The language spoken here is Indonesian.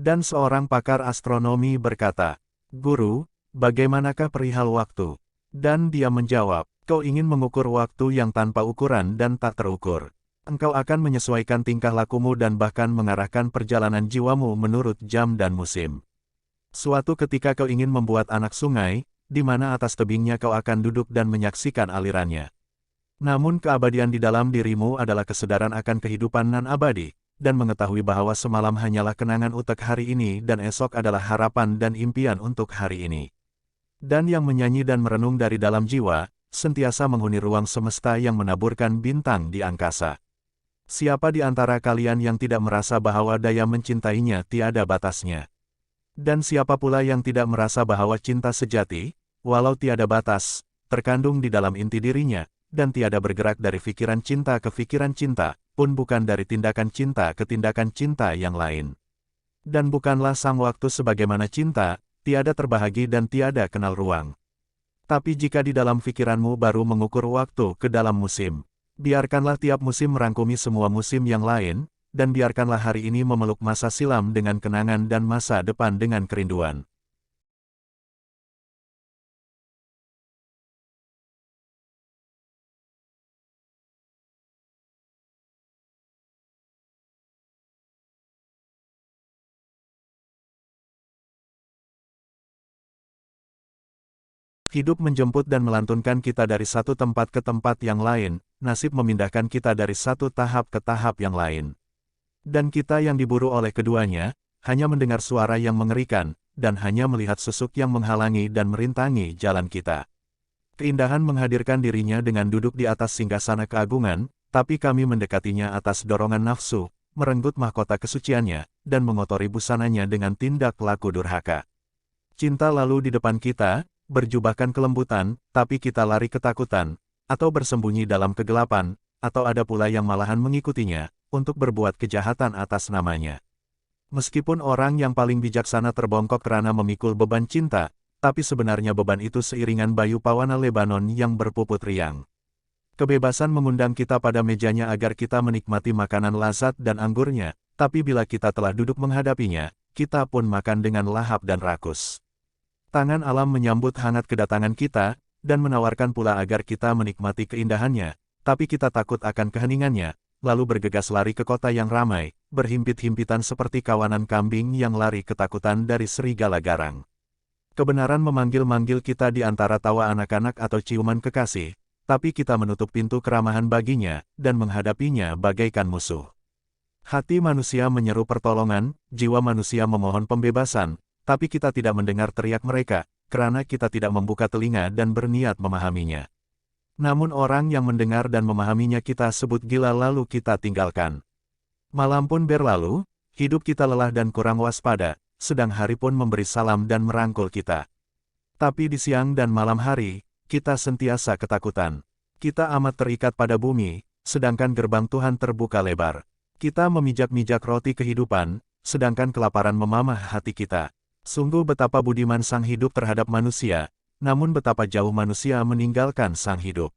Dan seorang pakar astronomi berkata, "Guru, bagaimanakah perihal waktu?" Dan dia menjawab, "Kau ingin mengukur waktu yang tanpa ukuran dan tak terukur. Engkau akan menyesuaikan tingkah lakumu dan bahkan mengarahkan perjalanan jiwamu menurut jam dan musim. Suatu ketika kau ingin membuat anak sungai, di mana atas tebingnya kau akan duduk dan menyaksikan alirannya. Namun keabadian di dalam dirimu adalah kesadaran akan kehidupan nan abadi, dan mengetahui bahwa semalam hanyalah kenangan utek hari ini dan esok adalah harapan dan impian untuk hari ini. Dan yang menyanyi dan merenung dari dalam jiwa, sentiasa menghuni ruang semesta yang menaburkan bintang di angkasa. Siapa di antara kalian yang tidak merasa bahwa daya mencintainya tiada batasnya? Dan siapa pula yang tidak merasa bahwa cinta sejati, walau tiada batas, terkandung di dalam inti dirinya, dan tiada bergerak dari pikiran cinta ke pikiran cinta, pun bukan dari tindakan cinta ke tindakan cinta yang lain. Dan bukanlah sang waktu sebagaimana cinta, tiada terbahagi dan tiada kenal ruang. Tapi jika di dalam pikiranmu baru mengukur waktu ke dalam musim, biarkanlah tiap musim merangkumi semua musim yang lain, dan biarkanlah hari ini memeluk masa silam dengan kenangan dan masa depan dengan kerinduan. Hidup menjemput dan melantunkan kita dari satu tempat ke tempat yang lain, nasib memindahkan kita dari satu tahap ke tahap yang lain. Dan kita yang diburu oleh keduanya, hanya mendengar suara yang mengerikan, dan hanya melihat susuk yang menghalangi dan merintangi jalan kita. Keindahan menghadirkan dirinya dengan duduk di atas singgasana keagungan, tapi kami mendekatinya atas dorongan nafsu, merenggut mahkota kesuciannya, dan mengotori busananya dengan tindak laku durhaka. Cinta lalu di depan kita, berjubahkan kelembutan, tapi kita lari ketakutan, atau bersembunyi dalam kegelapan, atau ada pula yang malahan mengikutinya, untuk berbuat kejahatan atas namanya. Meskipun orang yang paling bijaksana terbongkok karena memikul beban cinta, tapi sebenarnya beban itu seiringan bayu pawana Lebanon yang berpuput riang. Kebebasan mengundang kita pada mejanya agar kita menikmati makanan lazat dan anggurnya, tapi bila kita telah duduk menghadapinya, kita pun makan dengan lahap dan rakus. Tangan alam menyambut hangat kedatangan kita, dan menawarkan pula agar kita menikmati keindahannya, tapi kita takut akan keheningannya, lalu bergegas lari ke kota yang ramai, berhimpit-himpitan seperti kawanan kambing yang lari ketakutan dari serigala garang. Kebenaran memanggil-manggil kita di antara tawa anak-anak atau ciuman kekasih, tapi kita menutup pintu keramahan baginya, dan menghadapinya bagaikan musuh. Hati manusia menyeru pertolongan, jiwa manusia memohon pembebasan, tapi kita tidak mendengar teriak mereka, karena kita tidak membuka telinga dan berniat memahaminya. Namun orang yang mendengar dan memahaminya kita sebut gila lalu kita tinggalkan. Malam pun berlalu, hidup kita lelah dan kurang waspada, sedang hari pun memberi salam dan merangkul kita. Tapi di siang dan malam hari, kita sentiasa ketakutan. Kita amat terikat pada bumi, sedangkan gerbang Tuhan terbuka lebar. Kita memijak-mijak roti kehidupan, sedangkan kelaparan memamah hati kita. Sungguh betapa budiman sang hidup terhadap manusia, namun betapa jauh manusia meninggalkan sang hidup.